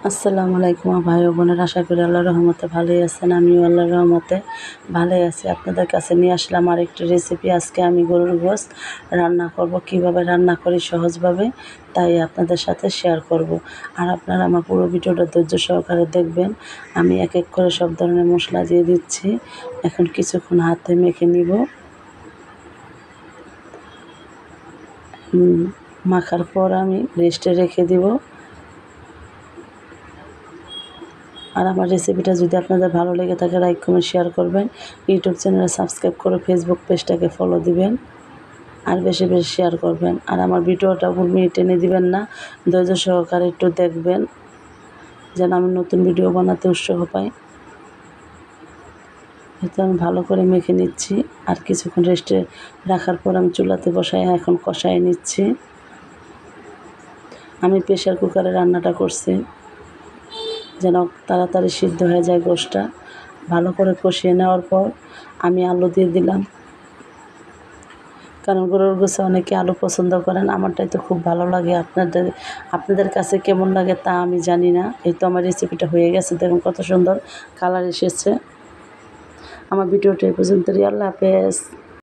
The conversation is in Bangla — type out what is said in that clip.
আসসালামু আলাইকুম ভাই ও বোনেরা, আশা করি আল্লাহর রহমতে ভালোই আছেন। আমিও আল্লাহর রহমতে ভালোই আছি। আপনাদের কাছে নিয়ে আসলাম আরেকটি রেসিপি। আজকে আমি গরুর গোশত রান্না করব, কিভাবে রান্না করি সহজভাবে, তাই আপনাদের সাথে শেয়ার করব। আর আপনারা আমার পুরো ভিডিওটা ধৈর্য সহকারে দেখবেন। আমি এক এক করে সব ধরনের মশলা দিয়ে দিচ্ছি। এখন কিছুক্ষণ হাতে মেখে নিব। মাখার পর আমি রেস্টে রেখে দিব। আর আমার রেসিপিটা যদি আপনাদের ভালো লেগে থাকে, লাইক কমেন্ট শেয়ার করবেন। ইউটিউব চ্যানেলে সাবস্ক্রাইব করে ফেসবুক পেজটাকে ফলো দিবেন, আর বেশি বেশি শেয়ার করবেন। আর আমার ভিডিওটা ভুল মিনিট টেনে দিবেন না, ধৈর্য সহকারে একটু দেখবেন, যেন আমি নতুন ভিডিও বানাতে উৎসাহ পাই। এতে আমি ভালো করে মেখে নিচ্ছি। আর কিছুক্ষণ রেস্টে রাখার পর আমি চুলাতে বসাই এখন কষাই নিচ্ছি। আমি প্রেশার কুকারে রান্নাটা করছি, যেন তাড়াতাড়ি সিদ্ধ হয়ে যায় গোশতটা। ভালো করে কষিয়ে নেওয়ার পর আমি আলু দিয়ে দিলাম, কারণ গরুর গোশতে অনেকে আলু পছন্দ করেন। আমারটাই তো খুব ভালো লাগে। আপনাদের কাছে কেমন লাগে তা আমি জানি না। এই তো আমার রেসিপিটা হয়ে গেছে, দেখুন কত সুন্দর কালার এসেছে। আমার ভিডিওটা এই পর্যন্তই। আল্লাহ হাফেজ।